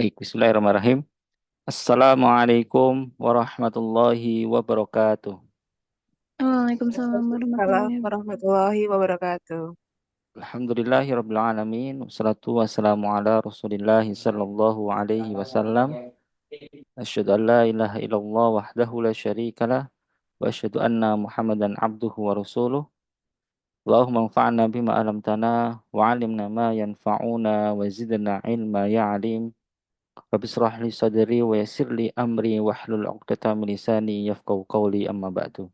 Baik, bismillahirrahmanirrahim. Assalamualaikum warahmatullahi wabarakatuh. Waalaikumsalam Salam warahmatullahi wabarakatuh. warahmatullahi wabarakatuh. Alhamdulillahirabbil alamin. Wassalatu wassalamu ala Rasulillah sallallahu alaihi wasallam. Asyhadu an la ilaha illallah wahdahu la syarikalah wa asyhadu anna Muhammadan abduhu wa rasuluh. Allahumma anfa'na bima 'allamtana wa 'allimna ma yanfa'una wa zidna ilma ya 'alim. Rabbi israh li sadri wa yassir li amri wahlul 'uqdatam min lisani yafqahu qawli amma ba'du.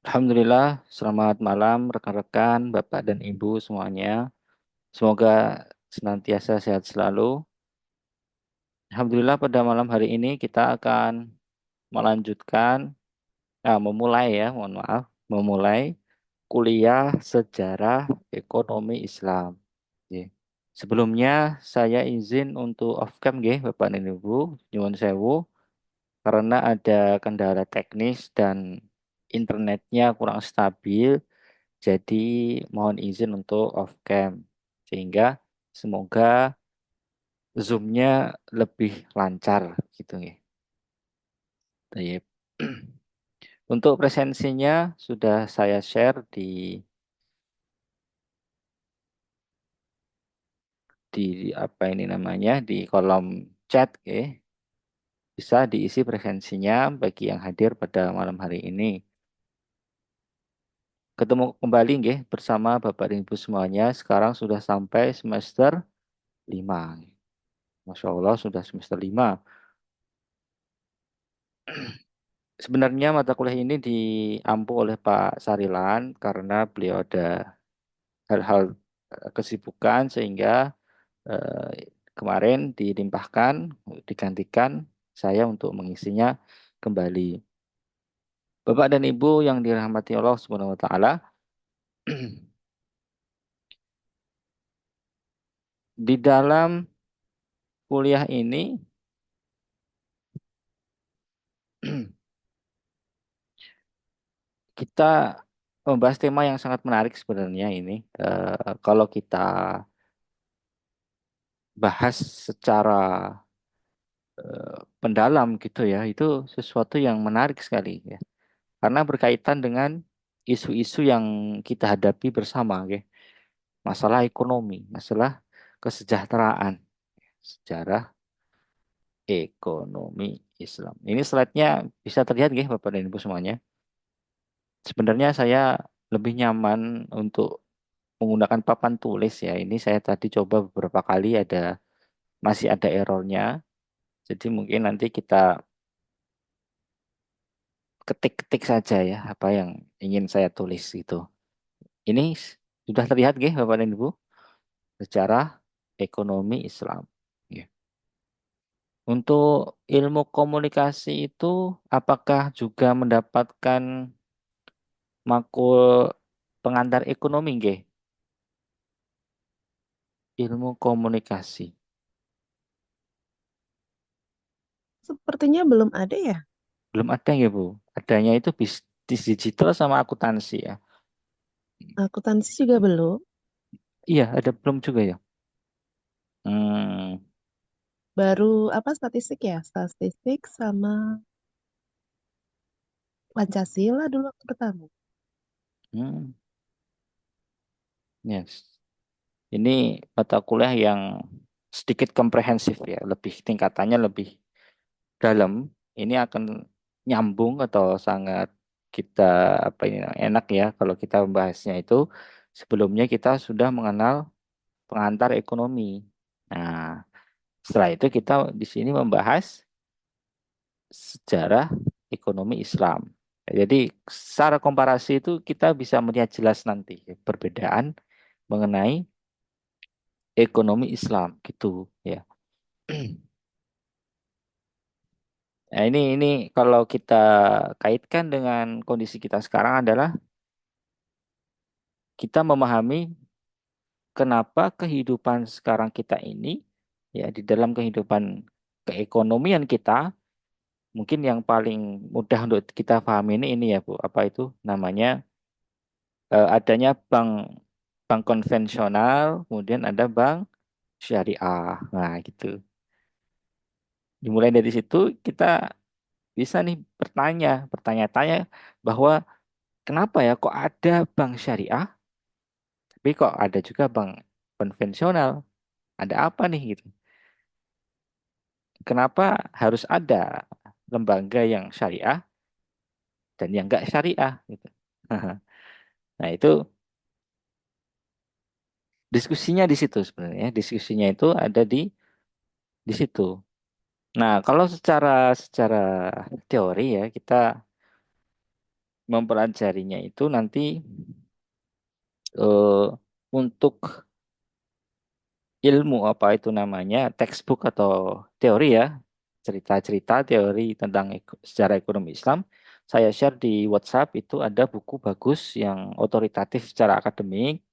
Alhamdulillah, selamat malam rekan-rekan, Bapak dan Ibu semuanya. Semoga senantiasa sehat selalu. Alhamdulillah pada malam hari ini kita akan melanjutkan, memulai ya, mohon maaf, memulai kuliah sejarah ekonomi Islam. Oke. Sebelumnya saya izin untuk off cam nggih, Bapak dan Ibu, nyuwun sewu karena ada kendala teknis dan internetnya kurang stabil. Jadi mohon izin untuk off cam sehingga semoga zoom-nya lebih lancar gitu ya. Baik. Untuk presensinya sudah saya share di apa ini namanya di kolom chat ya. Bisa diisi presensinya bagi yang hadir pada malam hari ini. Ketemu kembali nggih bersama Bapak dan Ibu semuanya. Sekarang sudah sampai semester 5. Masya Allah sudah semester 5. Sebenarnya mata kuliah ini diampu oleh Pak Sarilan karena beliau ada hal-hal kesibukan sehingga eh, kemarin dilimpahkan, digantikan saya untuk mengisinya kembali. Bapak dan Ibu yang dirahmati Allah Subhanahu wa taala, di dalam kuliah ini kita membahas tema yang sangat menarik sebenarnya ini. Kalau kita bahas secara pendalam gitu ya, itu sesuatu yang menarik sekali ya. Karena berkaitan dengan isu-isu yang kita hadapi bersama, ya. Masalah ekonomi, masalah kesejahteraan, sejarah ekonomi Islam. Ini slide-nya bisa terlihat ya Bapak dan Ibu semuanya. Sebenarnya saya lebih nyaman untuk menggunakan papan tulis ya. Ini saya tadi coba beberapa kali masih ada errornya. Jadi mungkin nanti kita ketik-ketik saja ya apa yang ingin saya tulis itu. Ini sudah terlihat nggih Bapak dan Ibu secara ekonomi Islam. Ya. Untuk ilmu komunikasi itu apakah juga mendapatkan makul pengantar ekonomi nggih? Ilmu komunikasi. Sepertinya belum ada ya. Belum ada ya Bu. Adanya itu bisnis digital sama akuntansi ya. Akuntansi juga belum. Iya, ada belum juga ya. Hmm, Baru apa statistik ya? Statistik sama Pancasila dulu waktu pertama. hmm, yes. Ini mata kuliah yang sedikit komprehensif ya, lebih tingkatannya lebih dalam. Ini akan nyambung atau sangat kita apa ini enak ya kalau kita membahasnya itu sebelumnya kita sudah mengenal pengantar ekonomi. Nah, setelah itu kita di sini membahas sejarah ekonomi Islam. Jadi secara komparasi itu kita bisa melihat jelas nanti ya, perbedaan mengenai ekonomi Islam gitu ya. Nah, ini kalau kita kaitkan dengan kondisi kita sekarang adalah kita memahami kenapa kehidupan sekarang kita ini ya di dalam kehidupan keekonomian kita mungkin yang paling mudah untuk kita pahami ini ya Bu, apa itu namanya adanya bank bank konvensional, kemudian ada bank syariah. Nah, gitu. Dimulai dari situ kita bisa nih bertanya-tanya bahwa kenapa ya kok ada bank syariah, tapi kok ada juga bank konvensional? Ada apa nih gitu? Kenapa harus ada lembaga yang syariah dan yang enggak syariah gitu? Nah, itu diskusinya di situ sebenarnya. Diskusinya itu ada di situ. Nah, kalau secara teori ya kita mempelajarinya itu nanti untuk ilmu apa itu namanya textbook atau teori ya cerita-cerita teori tentang sejarah ekonomi Islam saya share di WhatsApp itu ada buku bagus yang otoritatif secara akademik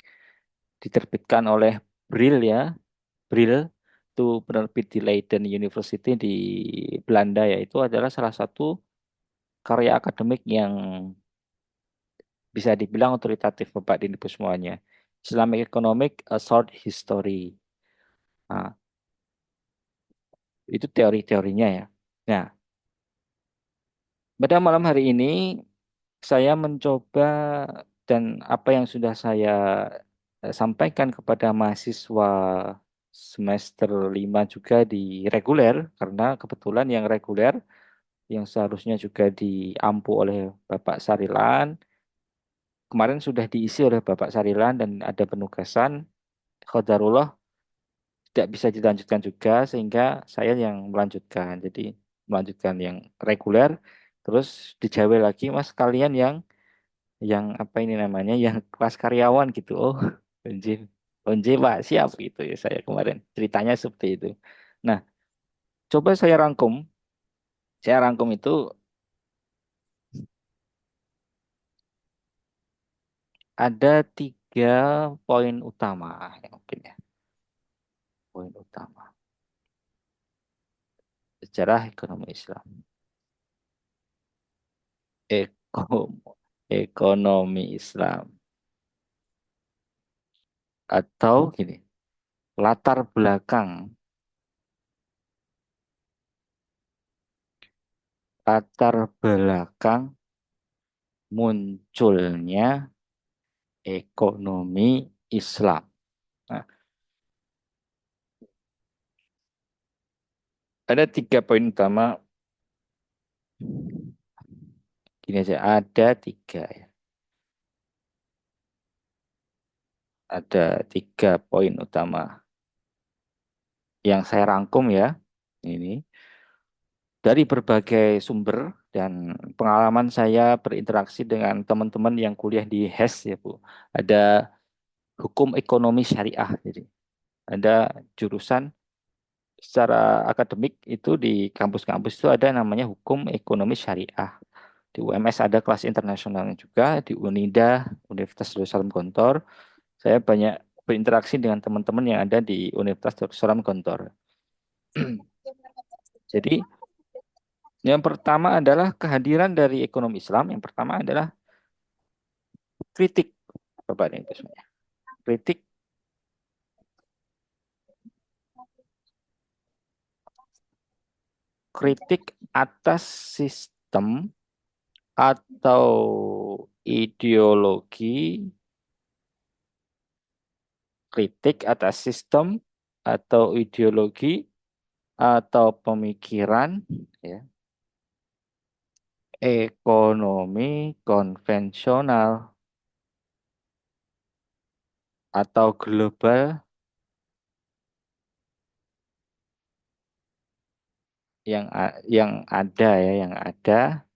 diterbitkan oleh Brill ya Brill itu penerbit di Leiden University di Belanda ya itu adalah salah satu karya akademik yang bisa dibilang otoritatif Bapak dan Ibu semuanya Islamic Economic A Short History. Nah, itu teori-teorinya ya. Nah, pada malam hari ini saya mencoba dan apa yang sudah saya sampaikan kepada mahasiswa semester 5 juga di reguler karena kebetulan yang reguler yang seharusnya juga diampu oleh Bapak Sarilan kemarin sudah diisi oleh Bapak Sarilan dan ada penugasan qadarullah tidak bisa dilanjutkan juga sehingga saya yang melanjutkan. Jadi melanjutkan yang reguler terus dijawab lagi Mas kalian yang apa ini namanya yang kelas karyawan gitu. Oh, Onje, Onje Pak, siap gitu ya saya kemarin ceritanya seperti itu. Nah, coba saya rangkum. Saya rangkum itu ada 3 poin utama ya mungkin ya. Poin utama sejarah ekonomi Islam. Eko, ekonomi Islam atau gini latar belakang latar belakang munculnya ekonomi Islam. Nah, ada 3 poin utama. Gini aja, ada tiga ya. Ada 3 poin utama yang saya rangkum ya. Ini dari berbagai sumber dan pengalaman saya berinteraksi dengan teman-teman yang kuliah di HES ya Bu. Ada hukum ekonomi syariah. Jadi ada jurusan secara akademik itu di kampus-kampus itu ada namanya hukum ekonomi syariah. Di UMS ada kelas internasionalnya juga, di Unida, Universitas Darussalam Gontor. Saya banyak berinteraksi dengan teman-teman yang ada di Universitas Darussalam Gontor. Jadi, yang pertama adalah kehadiran dari ekonomi Islam. Yang pertama adalah kritik, Bapak dan Ibu semuanya. Kritik, kritik atas sistem atau ideologi, kritik atas sistem atau ideologi atau pemikiran ya, ekonomi konvensional atau global yang ada ya yang ada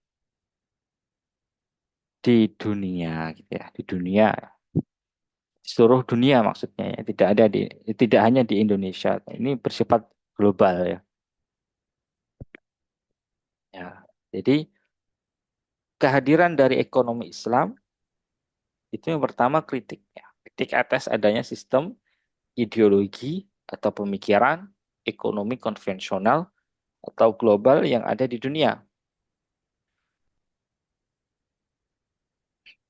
di dunia gitu ya di dunia seluruh dunia maksudnya ya tidak hanya di Indonesia ini bersifat global ya ya jadi kehadiran dari ekonomi Islam itu yang pertama kritiknya kritik atas adanya sistem ideologi atau pemikiran ekonomi konvensional atau global yang ada di dunia.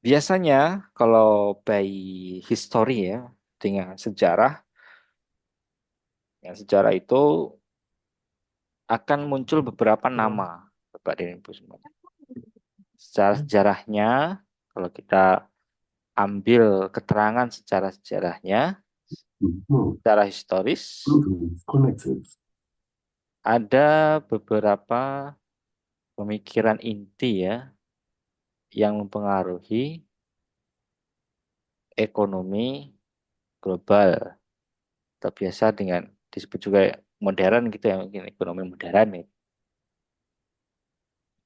Biasanya kalau by history ya, dengan sejarah, Yang sejarah itu akan muncul beberapa nama, Bapak dan Ibu semua. Secara sejarahnya, kalau kita ambil keterangan secara sejarahnya, secara historis, ada beberapa pemikiran inti ya yang mempengaruhi ekonomi global atau biasa dengan disebut juga modern gitu ya, mungkin ekonomi modern ya.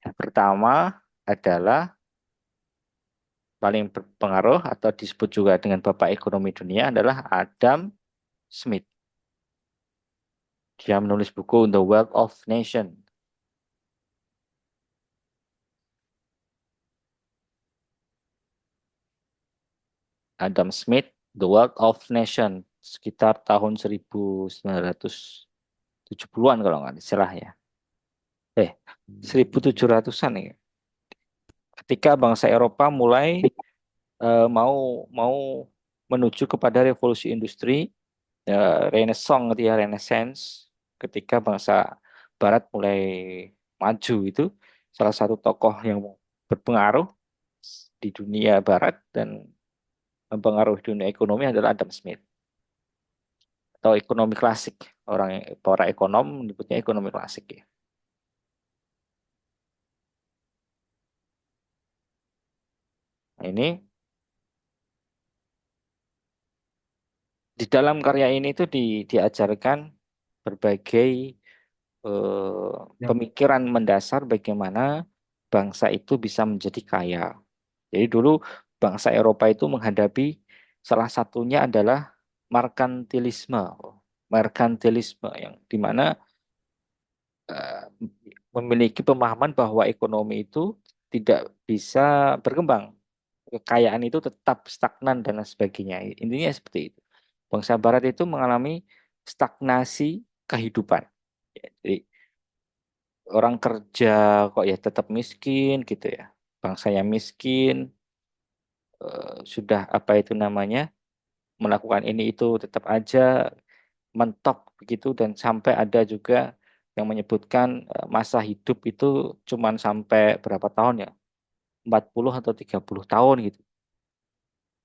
Yang pertama adalah paling berpengaruh atau disebut juga dengan Bapak Ekonomi Dunia adalah Adam Smith. Dia menulis buku The Wealth of Nations. Adam Smith, The Wealth of Nations, sekitar tahun 1970-an kalau nggak salah ya. 1700-an ya. Ketika bangsa Eropa mulai mau mau menuju kepada revolusi industri, Renaissance gitu ya, Renaissance, ketika bangsa Barat mulai maju itu, salah satu tokoh yang berpengaruh di dunia Barat dan mempengaruhi dunia ekonomi adalah Adam Smith atau ekonomi klasik. Para ekonom menyebutnya ekonomi klasik ya. Nah, ini di dalam karya ini tuh diajarkan berbagai pemikiran mendasar bagaimana bangsa itu bisa menjadi kaya. Jadi dulu bangsa Eropa itu menghadapi salah satunya adalah merkantilisme. Merkantilisme yang dimana eh, memiliki pemahaman bahwa ekonomi itu tidak bisa berkembang. Kekayaan itu tetap stagnan dan lain sebagainya. Intinya seperti itu. Bangsa Barat itu mengalami stagnasi kehidupan. Ya, jadi orang kerja kok ya tetap miskin gitu ya. Bangsa yang miskin sudah apa itu namanya melakukan ini itu tetap aja mentok begitu dan sampai ada juga yang menyebutkan masa hidup itu cuman sampai berapa tahun ya? 40 atau 30 tahun gitu.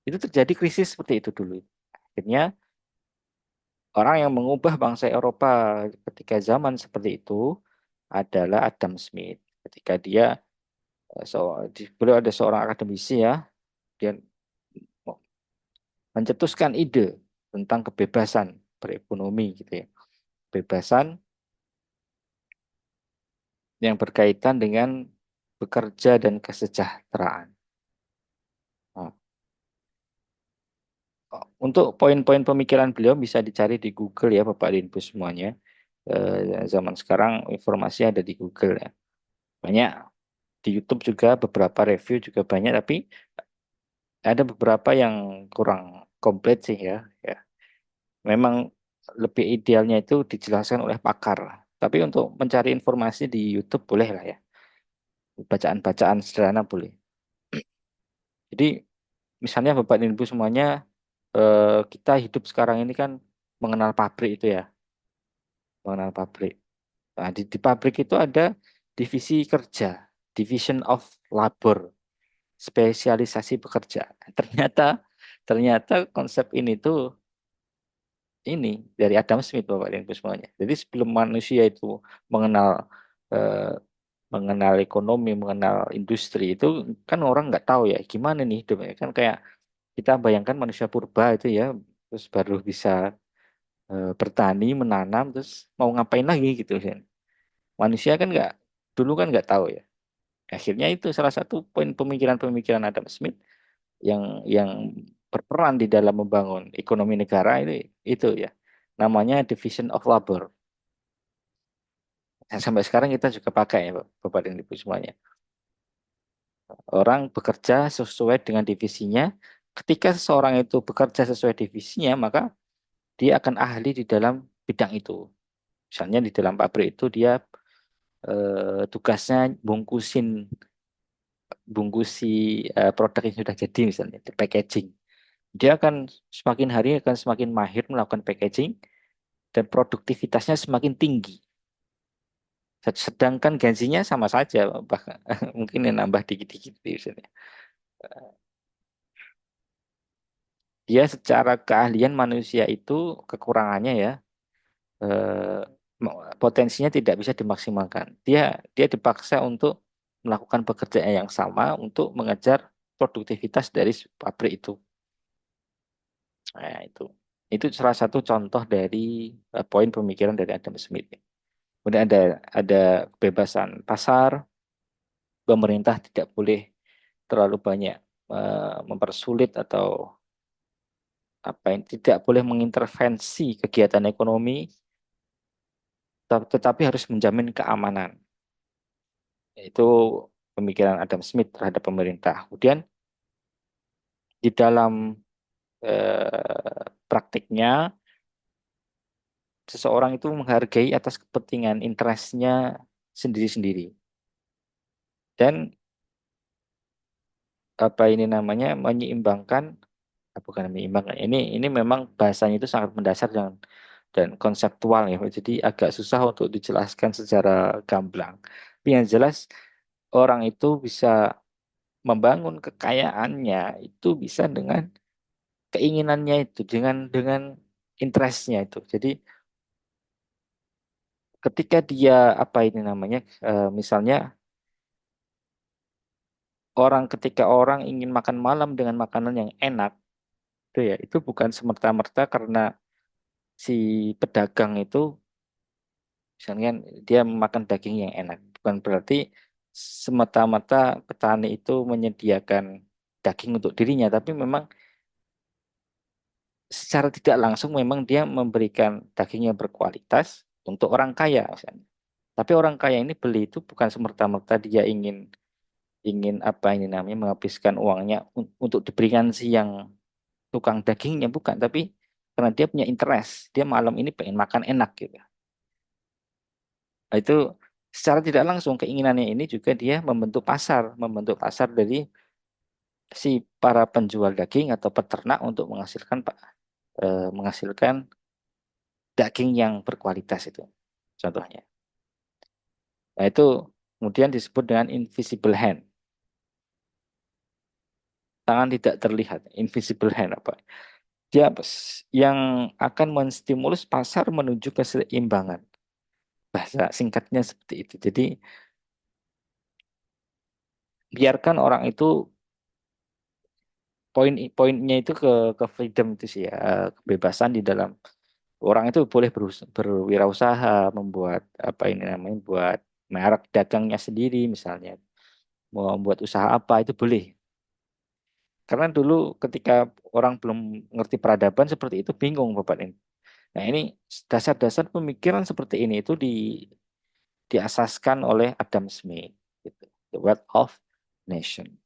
Itu terjadi krisis seperti itu dulu. Akhirnya orang yang mengubah bangsa Eropa ketika zaman seperti itu adalah Adam Smith. Ketika dia beliau ada seorang akademisi ya, dia mencetuskan ide tentang kebebasan berekonomi gitu ya. Kebebasan yang berkaitan dengan bekerja dan kesejahteraan. Nah, untuk poin-poin pemikiran beliau bisa dicari di Google ya Bapak dan Ibu semuanya. Zaman sekarang informasi ada di Google ya. Banyak di YouTube juga beberapa review juga banyak tapi ada beberapa yang kurang komplit sih ya. Ya. Memang lebih idealnya itu dijelaskan oleh pakar. Tapi untuk mencari informasi di YouTube boleh lah ya. Bacaan-bacaan sederhana boleh. Jadi misalnya Bapak dan Ibu semuanya kita hidup sekarang ini kan mengenal pabrik itu ya, mengenal pabrik. Nah, di pabrik itu ada divisi kerja, division of labor, spesialisasi bekerja. Ternyata ternyata konsep ini tuh ini dari Adam Smith Bapak dan Ibu semuanya. Jadi sebelum manusia itu mengenal eh, mengenal ekonomi, mengenal industri itu kan orang nggak tahu ya gimana nih hidupnya. Kan kayak kita bayangkan manusia purba itu ya, terus baru bisa bertani, menanam, terus mau ngapain lagi gitu kan. Manusia kan nggak, dulu kan nggak tahu ya. Akhirnya itu salah satu poin pemikiran-pemikiran Adam Smith yang berperan di dalam membangun ekonomi negara itu ya. Namanya division of labor. Dan sampai sekarang kita juga pakai ya Bapak dan Ibu semuanya. Orang bekerja sesuai dengan divisinya. Ketika seseorang itu bekerja sesuai divisinya, maka dia akan ahli di dalam bidang itu. Misalnya di dalam pabrik itu dia tugasnya bungkusi produk yang sudah jadi misalnya, packaging. Dia akan semakin hari akan semakin mahir melakukan packaging dan produktivitasnya semakin tinggi. Sedangkan gajinya sama saja, bahkan mungkin yang nambah dikit-dikit biasanya. Dia secara keahlian manusia itu kekurangannya ya, eh, potensinya tidak bisa dimaksimalkan. Dia dipaksa untuk melakukan pekerjaan yang sama untuk mengejar produktivitas dari pabrik itu. Nah, itu salah satu contoh dari poin pemikiran dari Adam Smith. Kemudian ada kebebasan pasar, pemerintah tidak boleh terlalu banyak mempersulit atau apa yang tidak boleh mengintervensi kegiatan ekonomi, tetapi harus menjamin keamanan. Itu pemikiran Adam Smith terhadap pemerintah. Kemudian di dalam praktiknya, seseorang itu menghargai atas kepentingan interestnya sendiri-sendiri. Dan apa ini namanya menyeimbangkan, bukan menyeimbangkan, ini memang bahasanya itu sangat mendasar dan konseptual ya, jadi agak susah untuk dijelaskan secara gamblang. Tapi yang jelas orang itu bisa membangun kekayaannya itu bisa dengan keinginannya itu, dengan interestnya itu. Jadi ketika dia apa ini namanya, misalnya ketika orang ingin makan malam dengan makanan yang enak, itu ya itu bukan semerta-merta karena si pedagang itu misalnya dia makan daging yang enak, bukan berarti semata-mata petani itu menyediakan daging untuk dirinya, tapi memang secara tidak langsung memang dia memberikan daging yang berkualitas untuk orang kaya misalnya. Tapi orang kaya ini beli itu bukan semerta-merta dia ingin ingin apa ini namanya menghabiskan uangnya untuk diberikan si yang tukang dagingnya, bukan, tapi karena dia punya interest, dia malam ini pengen makan enak gitu. Nah, itu secara tidak langsung keinginannya ini juga dia membentuk pasar dari si para penjual daging atau peternak untuk menghasilkan daging yang berkualitas itu contohnya. Nah, itu kemudian disebut dengan invisible hand, tangan tidak terlihat, invisible hand apa? Dia yang akan menstimulus pasar menuju keseimbangan. Bahasa singkatnya seperti itu. Jadi biarkan orang itu poinnya itu ke freedom itu sih ya, kebebasan di dalam orang itu boleh berwirausaha, membuat apa ini namanya, buat merek dagangnya sendiri misalnya, mau membuat usaha apa itu boleh. Karena dulu ketika orang belum ngerti peradaban seperti itu bingung Bapak ini. Nah, ini dasar-dasar pemikiran seperti ini itu diasaskan oleh Adam Smith gitu. The Wealth of Nation.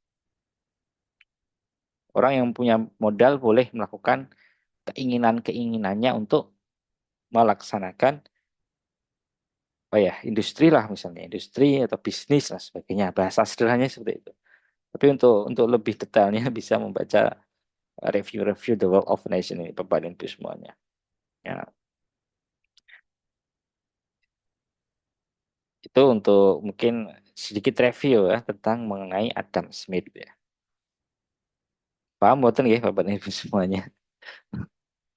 Orang yang punya modal boleh melakukan keinginannya untuk melaksanakan industri lah misalnya, industri atau bisnis lah sebagainya. Bahasa sederhananya seperti itu. Tapi untuk lebih detailnya bisa membaca review-review The Wealth of Nation ini Bapak dan Ibu semuanya. Ya, itu untuk mungkin sedikit review ya tentang mengenai Adam Smith ya. Paham boten ya Bapak dan Ibu semuanya?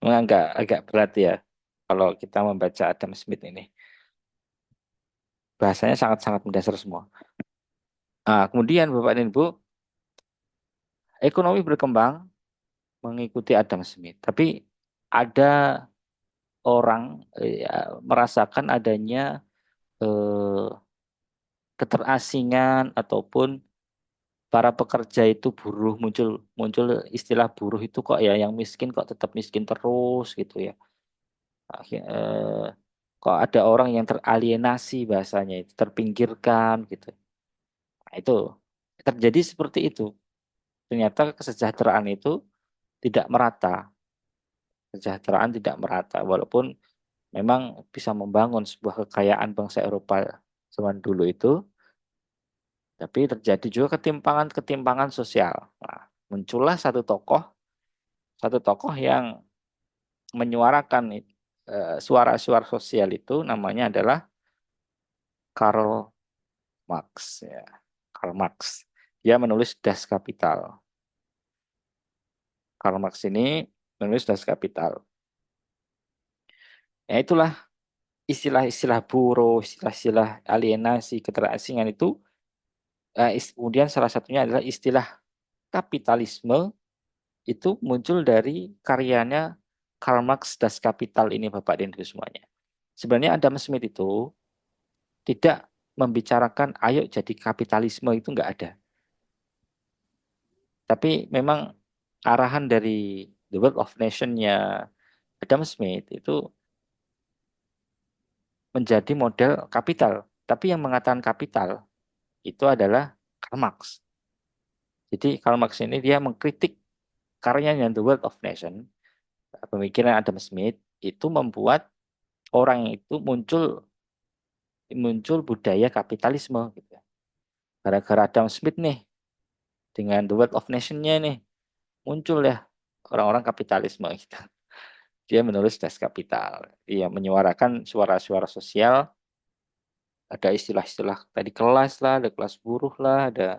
Memang agak berat ya kalau kita membaca Adam Smith ini. Bahasanya sangat-sangat mendasar semua. Nah, kemudian Bapak dan Ibu, ekonomi berkembang mengikuti Adam Smith. Tapi ada orang merasakan adanya eh, keterasingan ataupun para pekerja itu buruh, muncul muncul istilah buruh itu kok ya yang miskin kok tetap miskin terus gitu ya. Kok ada orang yang teralienasi bahasanya itu, terpinggirkan gitu. Nah, itu terjadi seperti itu. Ternyata kesejahteraan itu tidak merata. Kesejahteraan tidak merata walaupun memang bisa membangun sebuah kekayaan bangsa Eropa zaman dulu itu, tapi terjadi juga ketimpangan-ketimpangan sosial. Nah, muncullah satu tokoh yang menyuarakan itu. suara-suara sosial itu namanya adalah Karl Marx ya. Karl Marx. Dia menulis Das Kapital. Karl Marx ini menulis Das Kapital. Ya itulah istilah-istilah buruh, istilah-istilah alienasi, keterasingan itu kemudian salah satunya adalah istilah kapitalisme itu muncul dari karyanya Karl Marx Das Kapital ini Bapak dan Ibu semuanya. Sebenarnya Adam Smith itu tidak membicarakan ayo jadi kapitalisme itu nggak ada. Tapi memang arahan dari The World of Nation-nya Adam Smith itu menjadi model kapital. Tapi yang mengatakan kapital itu adalah Karl Marx. Jadi Karl Marx ini dia mengkritik karyanya The World of Nation, pemikiran Adam Smith itu membuat orang itu muncul muncul budaya kapitalisme gitu. Gara-gara Adam Smith nih dengan The World of Nation-nya nih muncul ya orang-orang kapitalisme gitu. Dia menulis Das Kapital. Dia menyuarakan suara-suara sosial, ada istilah-istilah tadi kelas lah, ada kelas buruh lah, ada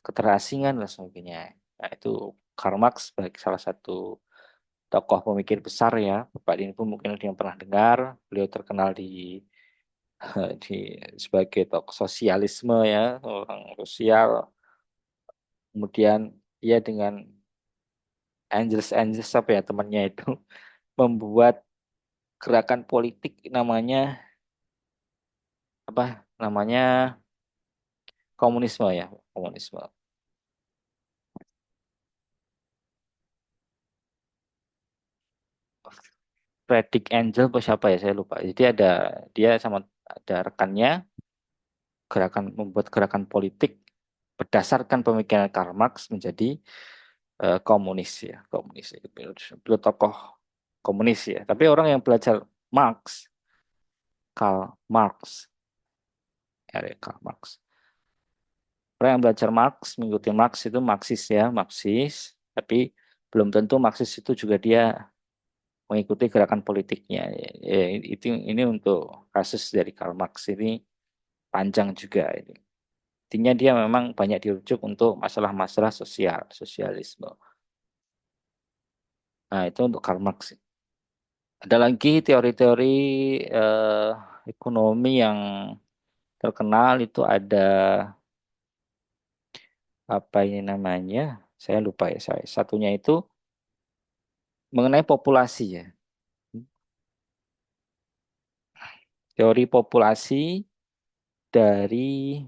keterasingan dan sebagainya. Nah, itu Karl Marx sebagai salah satu tokoh pemikir besar ya. Bapak ini pun mungkin ada yang pernah dengar. Beliau terkenal di sebagai tokoh sosialisme ya, orang sosial. Kemudian dia dengan Angels Angels apa ya temannya itu membuat gerakan politik namanya apa namanya komunisme ya, komunisme. Fredrik Angel atau siapa ya saya lupa. Jadi ada dia sama ada rekannya membuat gerakan politik berdasarkan pemikiran Karl Marx menjadi komunis ya, komunis. Beliau tokoh komunis ya. Tapi orang yang belajar Marx, Karl Marx, ya Karl Marx. Orang yang belajar Marx, mengikuti Marx itu Marxis ya, Marxis. Tapi belum tentu Marxis itu juga dia mengikuti gerakan politiknya. Ya, itu ini untuk kasus dari Karl Marx ini panjang juga ini. Intinya dia memang banyak dirujuk untuk masalah-masalah sosial, sosialisme. Nah, itu untuk Karl Marx. Ada lagi teori-teori eh, ekonomi yang terkenal itu ada apa ini namanya? Saya lupa ya saya. Satunya itu mengenai populasi ya. Teori populasi dari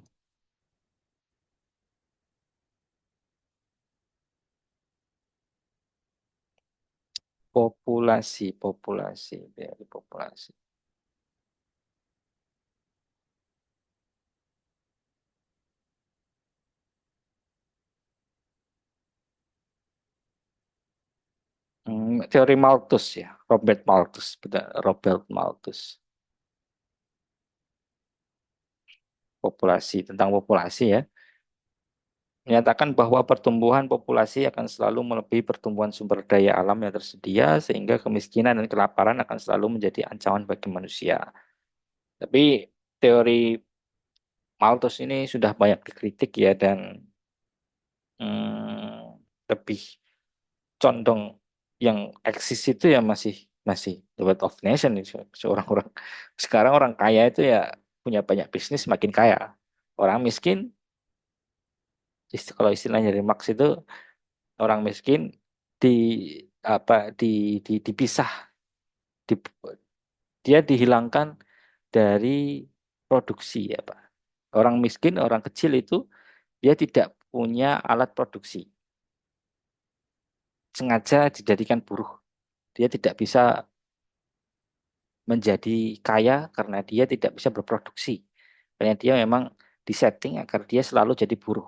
populasi dari populasi. Teori Malthus ya, Robert Malthus, betul, Robert Malthus. Populasi tentang populasi ya. Menyatakan bahwa pertumbuhan populasi akan selalu melebihi pertumbuhan sumber daya alam yang tersedia sehingga kemiskinan dan kelaparan akan selalu menjadi ancaman bagi manusia. Tapi teori Malthus ini sudah banyak dikritik ya dan lebih condong yang eksis itu ya masih masih the wealth of nation itu seorang orang sekarang orang kaya itu ya punya banyak bisnis makin kaya orang miskin kalau istilahnya dari Marx itu orang miskin di apa dipisah di, dia dihilangkan dari produksi ya Pak orang miskin orang kecil itu dia tidak punya alat produksi sengaja dijadikan buruh dia tidak bisa menjadi kaya karena dia tidak bisa berproduksi. Karena dia memang disetting agar dia selalu jadi buruh.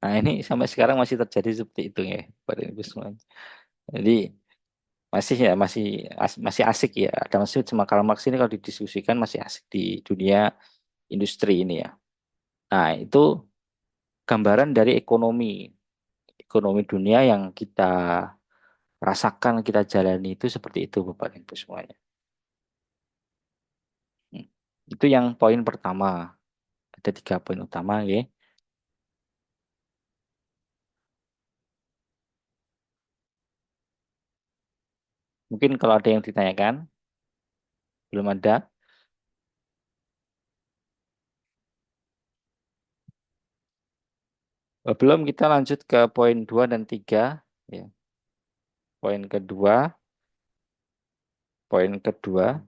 Nah ini sampai sekarang masih terjadi seperti itu ya pada ibu semuanya. Jadi masih ya masih asik ya. Ada masih sama Karl Marx ini kalau didiskusikan masih asik di dunia industri ini ya. Nah itu gambaran dari ekonomi dunia yang kita rasakan, kita jalani itu seperti itu Bapak dan Ibu semuanya. Hmm. Itu yang poin pertama. Ada 3 poin utama ya. Mungkin kalau ada yang ditanyakan, belum ada. Belum, kita lanjut ke poin 2 dan 3. Ya. Poin kedua, poin kedua,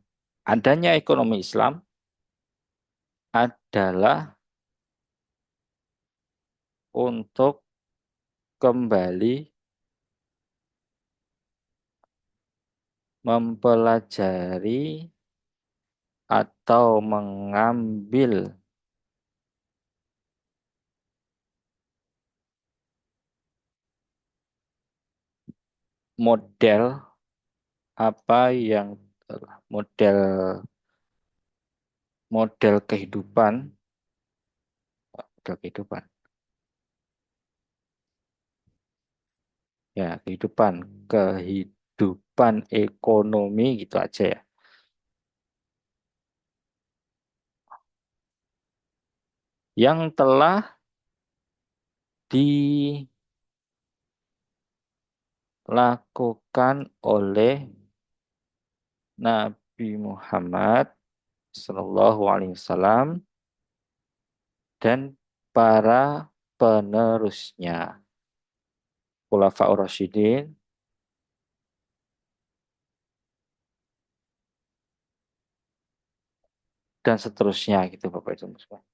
adanya ekonomi Islam adalah untuk kembali mempelajari atau mengambil model apa yang model model kehidupan, model kehidupan, ya kehidupan, kehidupan ekonomi gitu aja ya, yang telah dilakukan oleh Nabi Muhammad Sallallahu Alaihi Wasallam dan para penerusnya, Khulafaur Rasyidin dan seterusnya gitu Bapak Ibu sekalian.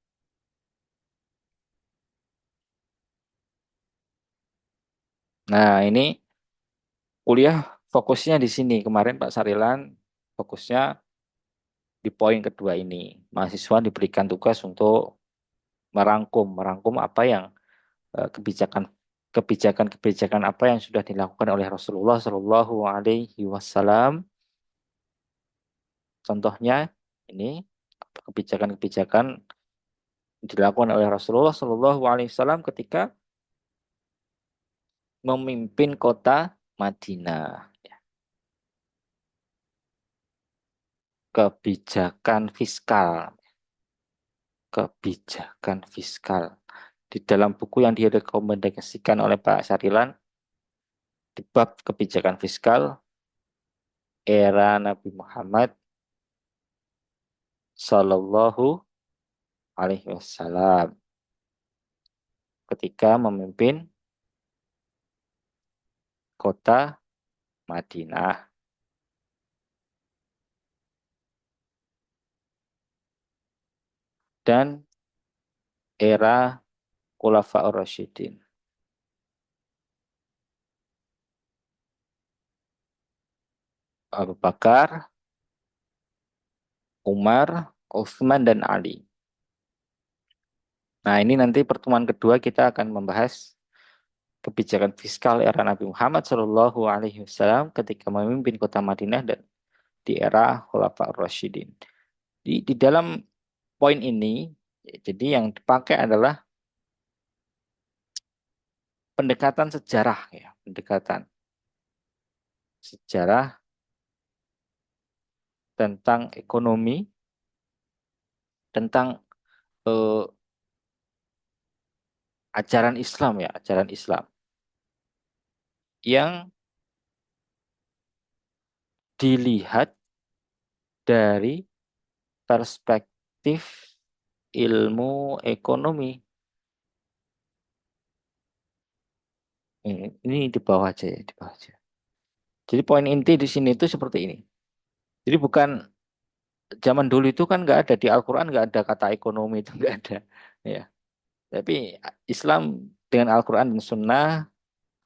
Nah, ini kuliah fokusnya di sini. Kemarin Pak Sarilan fokusnya di poin kedua ini. Mahasiswa diberikan tugas untuk merangkum apa yang kebijakan kebijakan apa yang sudah dilakukan oleh Rasulullah Shallallahu Alaihi Wasallam. Contohnya ini kebijakan-kebijakan dilakukan oleh Rasulullah Shallallahu Alaihi Wasallam ketika memimpin kota Madinah. Kebijakan fiskal, kebijakan fiskal. Di dalam buku yang direkomendasikan oleh Pak Sarilan, di bab kebijakan fiskal era Nabi Muhammad Sallallahu Alaihi Wasallam ketika memimpin kota Madinah dan era Khulafaur Rasyidin. Abu Bakar, Umar, Utsman dan Ali. Nah, ini nanti pertemuan kedua kita akan membahas kebijakan fiskal era Nabi Muhammad Shallallahu Alaihi Wasallam ketika memimpin kota Madinah dan di era Khulafaur Rasyidin. Di dalam poin ini, jadi yang dipakai adalah pendekatan sejarah ya, pendekatan sejarah tentang ekonomi, tentang eh, ajaran Islam ya, ajaran Islam yang dilihat dari perspektif ilmu ekonomi. Ini di bawah aja ya, di bawah aja. Jadi poin inti di sini itu seperti ini. Jadi bukan zaman dulu itu kan nggak ada di Al-Quran, nggak ada kata ekonomi itu nggak ada. Ya, tapi Islam dengan Al-Quran dan Sunnah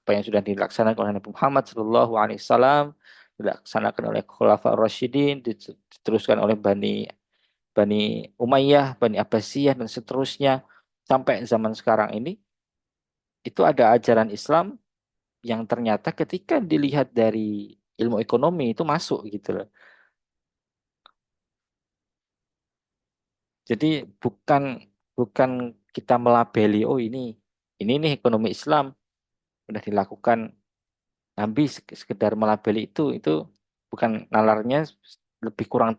apa yang sudah dilaksanakan oleh Nabi Muhammad Shallallahu Alaihi Wasallam, dilaksanakan oleh Khulafaur Rasyidin, diteruskan oleh Bani Umayyah, Bani Abbasiyah dan seterusnya sampai zaman sekarang ini, itu ada ajaran Islam yang ternyata ketika dilihat dari ilmu ekonomi itu masuk gitu loh. Jadi bukan bukan kita melabeli oh ini nih ekonomi Islam sudah dilakukan Nabi sekedar melabeli itu bukan nalarnya, lebih kurang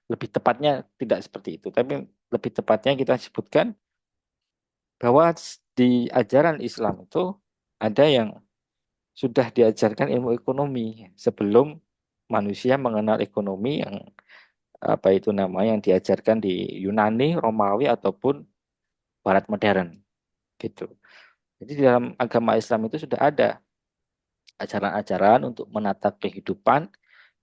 lebih tepatnya tidak seperti itu, tapi lebih tepatnya kita sebutkan bahwa di ajaran Islam itu ada yang sudah diajarkan ilmu ekonomi sebelum manusia mengenal ekonomi yang apa itu namanya yang diajarkan di Yunani, Romawi ataupun Barat modern gitu. Jadi di dalam agama Islam itu sudah ada ajaran-ajaran untuk menata kehidupan,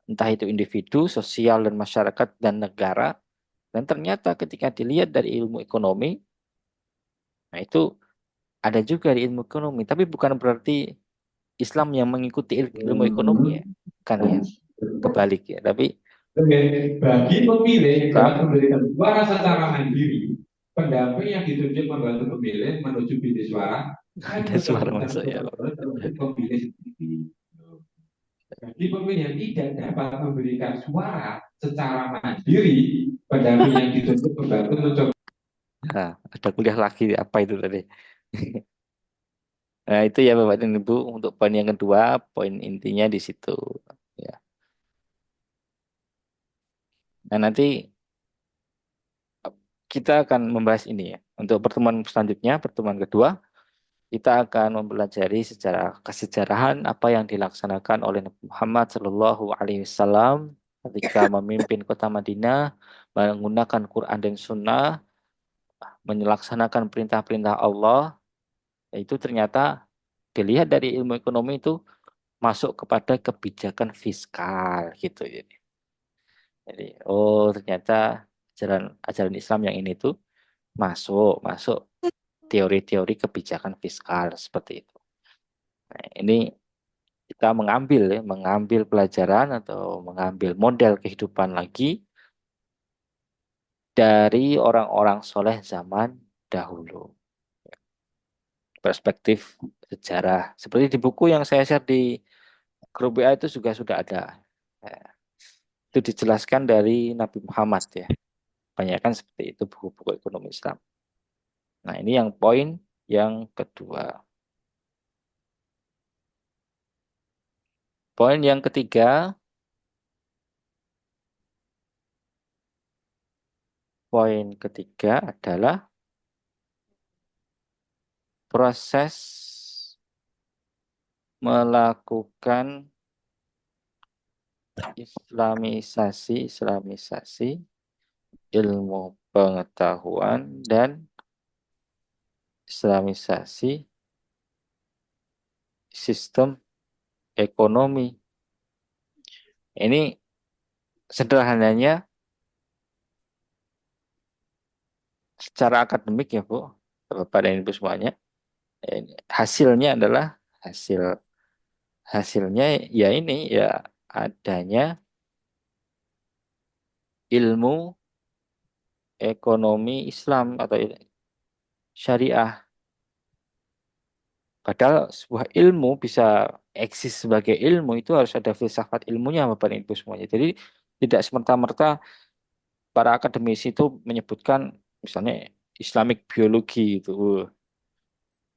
entah itu individu, sosial dan masyarakat dan negara. Dan ternyata ketika dilihat dari ilmu ekonomi, nah itu ada juga di ilmu ekonomi, tapi bukan berarti Islam yang mengikuti ilmu ekonomi ya, kan ya, kebalik ya. Tapi Oke, bagi pemilih dapat Islam memberikan suara secara mandiri, pendamping yang ditunjuk membantu pemilih menuju bilik suara dan ada suara bersangkutan masuk ya. betul-betul termasuk pemilih sendiri. Bagi pemilih yang tidak dapat memberikan suara secara mandiri, pendamping yang ditunjuk membantu mencoba. Nah, ada kuliah lagi apa itu tadi? Nah, itu ya Bapak dan Ibu untuk poin yang kedua, poin intinya di situ. Ya. Nah, nanti kita akan membahas ini ya. Untuk pertemuan selanjutnya, pertemuan kedua, kita akan mempelajari secara kesejarahan apa yang dilaksanakan oleh Nabi Muhammad Shallallahu Alaihi Wasallam ketika memimpin kota Madinah, menggunakan Quran dan Sunnah, melaksanakan perintah-perintah Allah. Itu ternyata dilihat dari ilmu ekonomi itu masuk kepada kebijakan fiskal gitu. Jadi, oh ternyata ajaran ajaran Islam yang ini tuh masuk masuk teori-teori kebijakan fiskal seperti itu. Nah, ini kita mengambil pelajaran atau mengambil model kehidupan lagi dari orang-orang soleh zaman dahulu. Perspektif sejarah. Seperti di buku yang saya share di grup WA itu juga sudah ada. Eh, Itu dijelaskan dari Nabi Muhammad ya. Banyak kan seperti itu buku-buku ekonomi Islam. Nah, ini yang poin yang kedua. Poin yang ketiga, poin ketiga adalah proses melakukan Islamisasi ilmu pengetahuan dan Islamisasi sistem ekonomi. Ini sederhananya secara akademik ya Bu, Bapak dan Ibu semuanya. Hasilnya adalah hasil hasilnya ya ini ya adanya ilmu ekonomi Islam atau syariah. Padahal sebuah ilmu bisa eksis sebagai ilmu itu harus ada filsafat ilmunya Bapak dan Ibu semuanya. Jadi tidak semerta-merta para akademisi itu menyebutkan misalnya Islamic biologi itu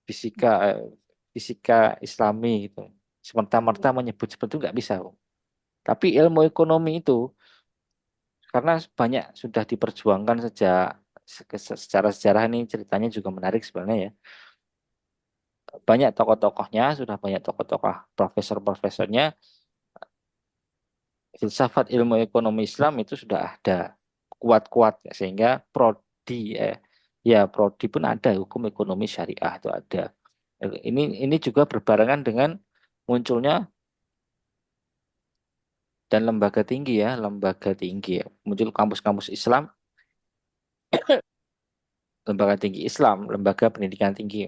fisika fisika Islami gitu. Semerta-merta menyebut seperti itu nggak bisa. Tapi ilmu ekonomi itu karena banyak sudah diperjuangkan sejak secara sejarah ini ceritanya juga menarik sebenarnya ya. Banyak tokoh-tokohnya, sudah banyak tokoh-tokoh profesor-profesornya filsafat ilmu ekonomi Islam itu sudah ada kuat-kuat ya, sehingga prodi pun ada hukum ekonomi syariah itu ada. Ini juga berbarengan dengan munculnya dan lembaga tinggi ya, lembaga tinggi ya. Muncul kampus-kampus Islam, lembaga tinggi Islam, lembaga pendidikan tinggi.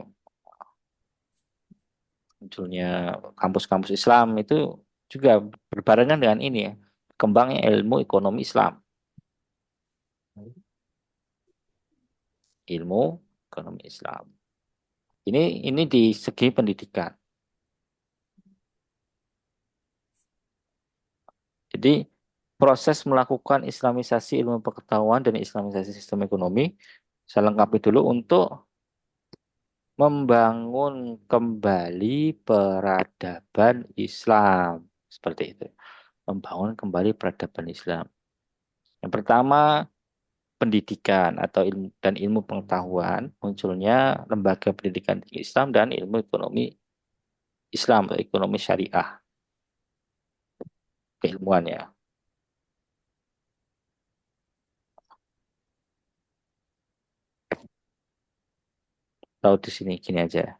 Munculnya kampus-kampus Islam itu juga berbarengan dengan ini ya, kembangnya ilmu ekonomi Islam. Ilmu ekonomi Islam. Ini di segi pendidikan. Jadi proses melakukan Islamisasi ilmu pengetahuan dan Islamisasi sistem ekonomi saya lengkapi dulu untuk membangun kembali peradaban Islam. Seperti itu. Membangun kembali peradaban Islam. Yang pertama, pendidikan atau ilmu dan ilmu pengetahuan, munculnya lembaga pendidikan tinggi Islam dan ilmu ekonomi Islam atau ekonomi syariah, keilmuan ya. Tahu di sini gini aja.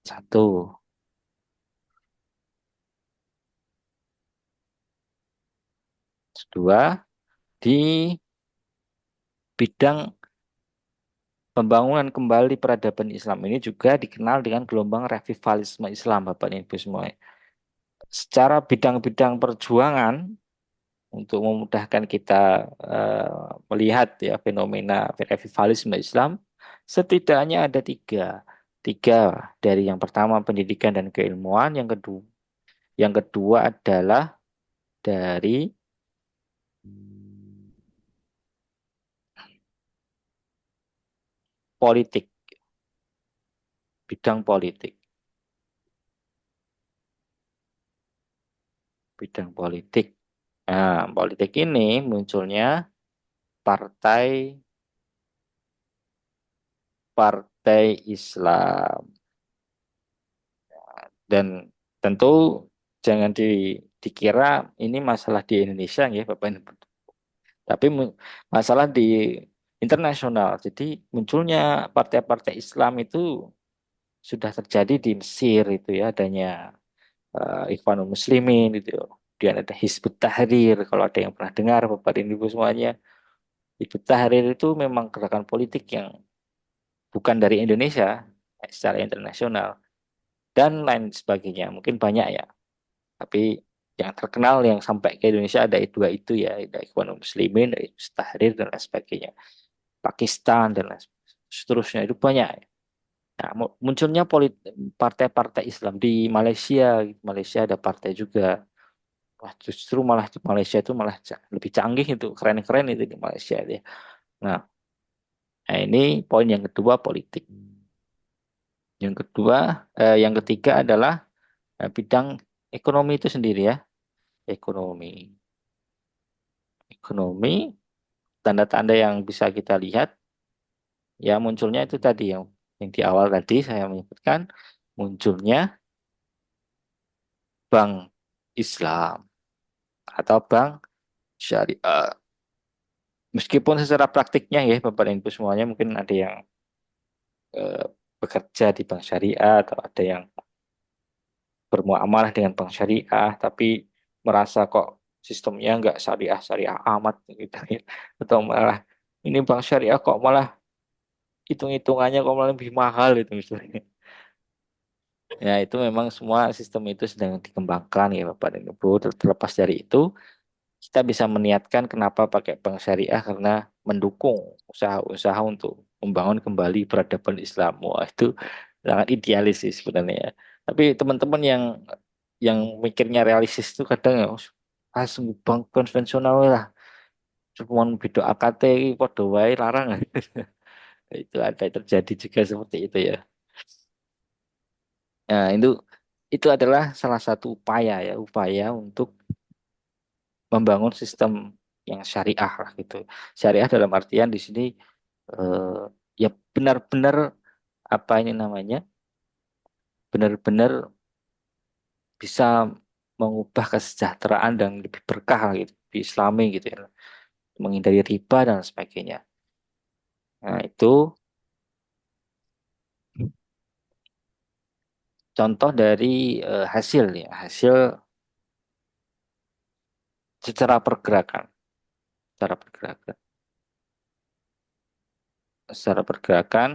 Satu, dua, di bidang pembangunan kembali peradaban Islam ini juga dikenal dengan gelombang revivalisme Islam, Bapak dan Ibu semua. Secara bidang-bidang perjuangan untuk memudahkan kita melihat ya fenomena revivalisme Islam, setidaknya ada tiga. Tiga dari yang pertama pendidikan dan keilmuan, yang kedua adalah dari politik, bidang politik, bidang politik. Nah, politik ini munculnya partai partai Islam dan tentu jangan dikira ini masalah di Indonesia ya Bapak Ibu. Tapi masalah di internasional. Jadi munculnya partai-partai Islam itu sudah terjadi di Mesir itu ya adanya Ikhwanul Muslimin itu. Kemudian ada Hizbut Tahrir kalau ada yang pernah dengar Bapak dan Ibu semuanya. Hizbut Tahrir itu memang gerakan politik yang bukan dari Indonesia secara internasional dan lain sebagainya. Mungkin banyak ya. Tapi yang terkenal yang sampai ke Indonesia ada dua itu ya, ada Ikhwanul Muslimin, ada Hizbut Tahrir dan lain sebagainya. Pakistan dan lain seterusnya itu banyak. Nah, munculnya partai-partai Islam di Malaysia. Malaysia ada partai juga. Wah, justru malah di Malaysia itu malah lebih canggih itu, keren-keren itu di Malaysia ya. Nah, ini poin yang kedua politik. Yang ketiga adalah bidang ekonomi itu sendiri ya. Ekonomi, ekonomi, tanda-tanda yang bisa kita lihat ya munculnya itu tadi yang di awal tadi saya menyebutkan munculnya bank Islam atau bank syariah. Meskipun secara praktiknya ya Bapak dan Ibu semuanya mungkin ada yang eh, bekerja di bank syariah atau ada yang bermuamalah dengan bank syariah tapi merasa kok sistemnya nggak syariah syariah amat gitu ya. Atau malah ini bank syariah kok malah hitung-hitungannya kok malah lebih mahal itu misalnya. Ya itu memang semua sistem itu sedang dikembangkan ya Bapak dan Ibu. Terlepas dari itu kita bisa meniatkan kenapa pakai bank syariah karena mendukung usaha-usaha untuk membangun kembali peradaban Islam. Wah, itu sangat idealis sih sebenarnya ya. Tapi teman-teman yang mikirnya realistis itu kadang ya bank konvensional lah. Cuma beda AKT padha wae larang. Itu ada terjadi juga seperti itu ya. Nah, itu adalah salah satu upaya ya, upaya untuk membangun sistem yang syariah lah gitu. Syariah dalam artian di sini eh, ya benar-benar apa ini namanya? Benar-benar bisa mengubah kesejahteraan dan lebih berkah lah gitu di Islami gitu ya. Menghindari riba dan sebagainya. Nah, itu contoh dari hasil ya, hasil secara pergerakan, secara pergerakan, secara pergerakan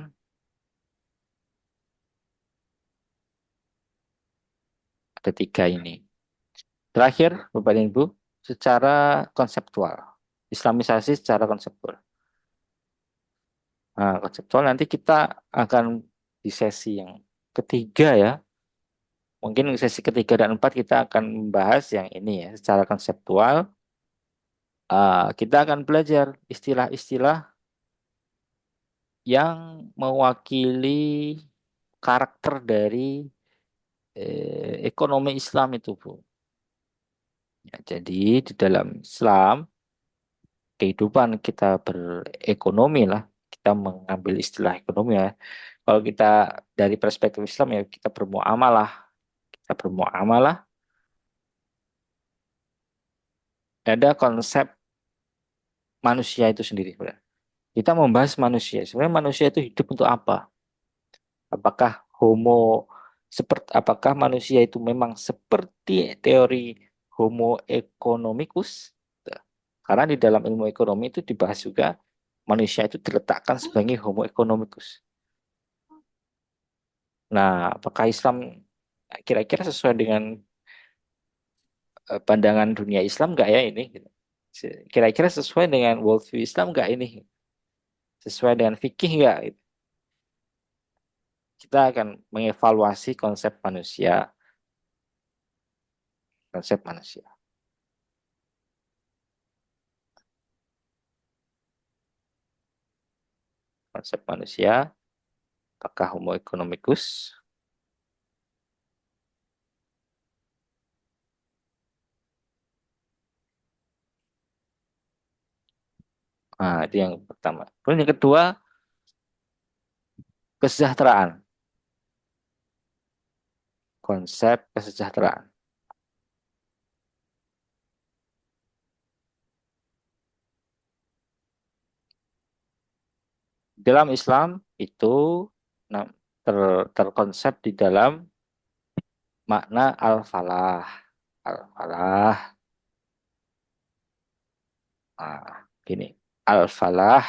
ada tiga ini. Terakhir, Bapak dan Ibu, secara konseptual, Islamisasi secara konseptual. Nah, konseptual nanti kita akan di sesi yang ketiga ya. Mungkin sesi ketiga dan empat kita akan membahas yang ini ya, secara konseptual. Kita akan belajar istilah-istilah yang mewakili karakter dari ekonomi Islam itu, Bu. Ya, jadi di dalam Islam, kehidupan kita berekonomi lah, kita mengambil istilah ekonomi ya. Kalau kita dari perspektif Islam ya kita bermuamalah, ada konsep manusia itu sendiri, Bu. Kita membahas manusia. Sebenarnya manusia itu hidup untuk apa? Apakah manusia itu memang seperti teori Homo economicus? Karena di dalam ilmu ekonomi itu dibahas juga manusia itu diletakkan sebagai Homo economicus. Nah, apakah Islam kira-kira sesuai dengan pandangan dunia Islam nggak ya ini? Kira-kira sesuai dengan worldview Islam nggak ini? Sesuai dengan fikih nggak? Kita akan mengevaluasi konsep manusia, apakah Homo economicus? Nah, itu yang pertama. Kemudian yang kedua, kesejahteraan. Konsep kesejahteraan. Dalam Islam itu nah, terkonsep di dalam makna al-falah. Al-falah. Nah, gini. Al-falah.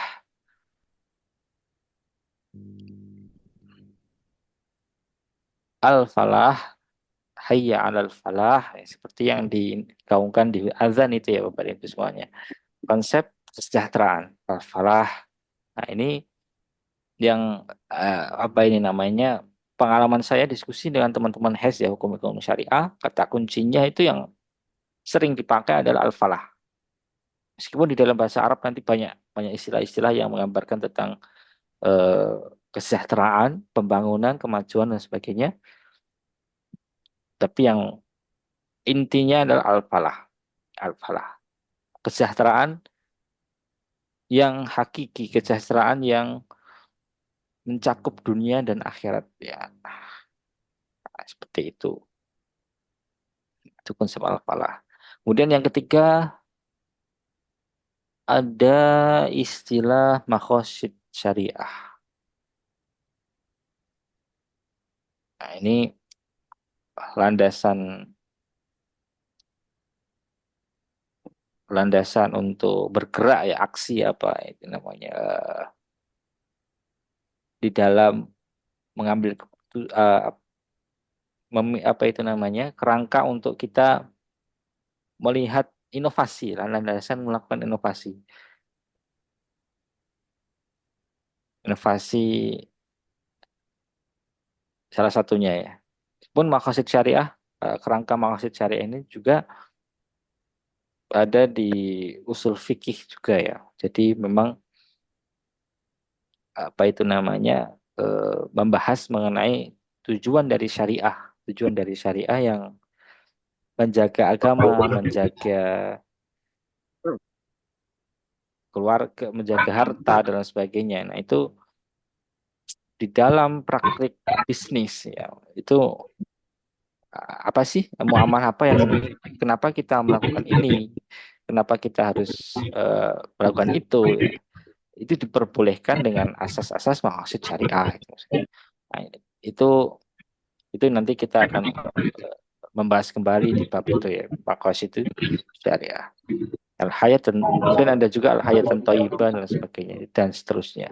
Al-falah. Hayya alal falah. Seperti yang digaungkan di azan itu ya Bapak Ibu semuanya. Konsep kesejahteraan. Al-falah. Nah, ini yang apa ini namanya, pengalaman saya diskusi dengan teman-teman HES ya, hukum ekonomi syariah, kata kuncinya itu yang sering dipakai adalah al-falah. Meskipun di dalam bahasa Arab nanti banyak banyak istilah-istilah yang menggambarkan tentang eh, kesejahteraan, pembangunan, kemajuan dan sebagainya, tapi yang intinya adalah al-falah. Al-falah. Kesejahteraan yang hakiki, kesejahteraan yang mencakup dunia dan akhirat ya. Nah, seperti itu. Itu konsep al-falah. Kemudian yang ketiga ada istilah makhosid syariah. Nah, ini landasan landasan untuk bergerak ya, aksi apa itu namanya, di dalam mengambil apa itu namanya, kerangka untuk kita melihat inovasi, landasan melakukan inovasi salah satunya ya. Pun makhosid syariah, kerangka makhosid syariah ini juga ada di usul fikih juga ya. Jadi memang apa itu namanya, membahas mengenai tujuan dari syariah yang menjaga agama, menjaga keluarga, menjaga harta dan lain sebagainya. Nah, itu di dalam praktik bisnis ya, itu apa sih, muamalah apa yang, kenapa kita melakukan ini, kenapa kita harus melakukan itu ya. Itu diperbolehkan dengan asas-asas maqasid syariah gitu. Nah, itu itu nanti kita akan membahas kembali di bab itu ya, maqasid itu syariah. Al-hayat, dan kemudian ada juga al-hayat dan thayyibah dan sebagainya dan seterusnya.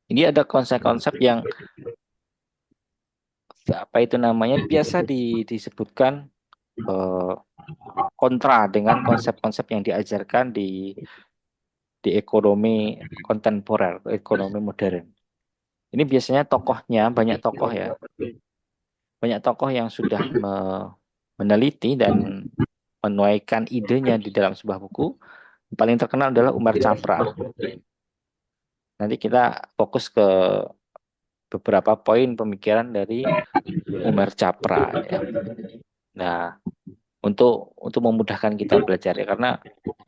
Ini ada konsep-konsep yang apa itu namanya biasa disebutkan eh, kontra dengan konsep-konsep yang diajarkan di ekonomi kontemporer, ekonomi modern. Ini biasanya tokohnya banyak tokoh yang sudah meneliti dan menuaikan idenya di dalam sebuah buku. Yang paling terkenal adalah Umar Chapra. Nanti kita fokus ke beberapa poin pemikiran dari Umar Capra ya. Nah, untuk memudahkan kita belajar ya, karena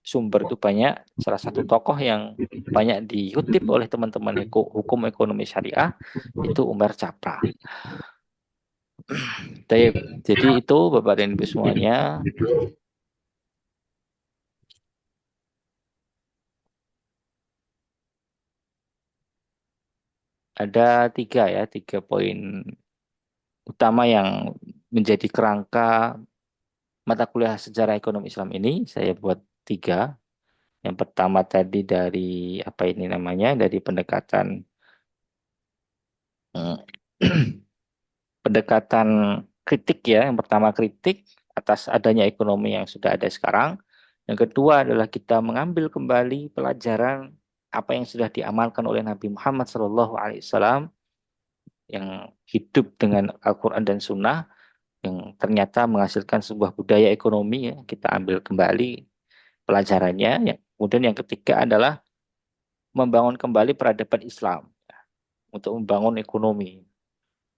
sumber itu banyak. Salah satu tokoh yang banyak dikutip oleh teman-teman hukum ekonomi syariah itu Umar Capra. Jadi itu Bapak dan Ibu semuanya. Ada tiga poin utama yang menjadi kerangka mata kuliah sejarah ekonomi Islam ini. Saya buat tiga. Yang pertama tadi dari apa ini namanya, dari pendekatan eh, pendekatan kritik ya. Yang pertama kritik atas adanya ekonomi yang sudah ada sekarang. Yang kedua adalah kita mengambil kembali pelajaran apa yang sudah diamalkan oleh Nabi Muhammad SAW yang hidup dengan Al-Quran dan Sunnah yang ternyata menghasilkan sebuah budaya ekonomi ya. Kita ambil kembali pelajarannya. Ya. Kemudian yang ketiga adalah membangun kembali peradaban Islam ya, untuk membangun ekonomi.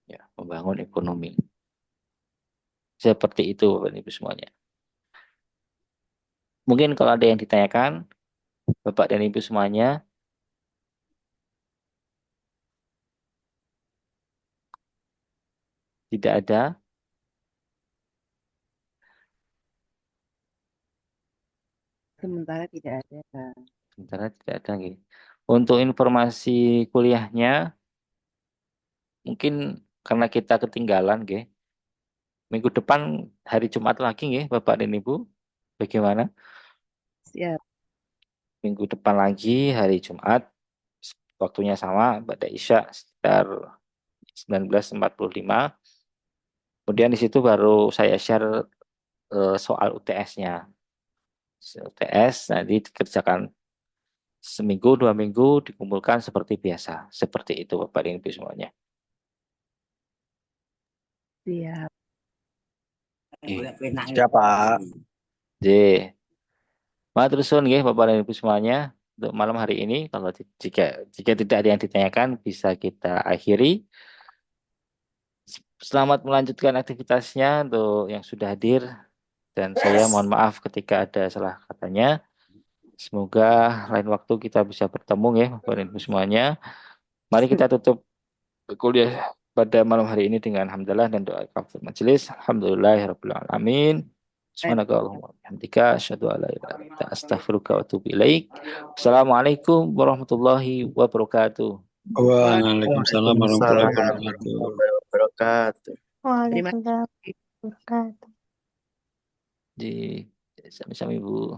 Ya, membangun ekonomi. Seperti itu Bapak Ibu semuanya. Mungkin kalau ada yang ditanyakan, Bapak dan Ibu semuanya, tidak ada, Sementara tidak ada. sementara tidak ada. Nggih. Untuk informasi kuliahnya, mungkin karena kita ketinggalan, nggih. Minggu depan hari Jumat lagi, nggih, Bapak dan Ibu. Bagaimana? Siap. Minggu depan lagi hari Jumat, waktunya sama, pada Isya sekitar 19.45. Kemudian di situ baru saya share soal UTS-nya. UTS nanti dikerjakan seminggu, 2 minggu, dikumpulkan seperti biasa. Seperti itu Bapak dan Ibu semuanya. Siap. Siapa? J. Matur suwun nggih Bapak dan Ibu semuanya untuk malam hari ini. Kalau jika tidak ada yang ditanyakan bisa kita akhiri. Selamat melanjutkan aktivitasnya untuk yang sudah hadir dan saya mohon maaf ketika ada salah katanya. Semoga lain waktu kita bisa bertemu ya Bapak dan Ibu semuanya. Mari kita tutup kuliah pada malam hari ini dengan hamdalah dan doa kafir majelis. Alhamdulillahirabbil alamin. Subhanakallahumma wa bihamdika asyhadu an la ilaha illa anta astaghfiruka wa atubu ilaik. Assalamualaikum warahmatullahi wabarakatuh. Waalaikumsalam warahmatullahi Waalaikumsalam wabarakatuh. warahmatullahi wabarakatuh. Terima Waalaikumsalam kasih. warahmatullahi wabarakatuh. Di sami-sami Bu.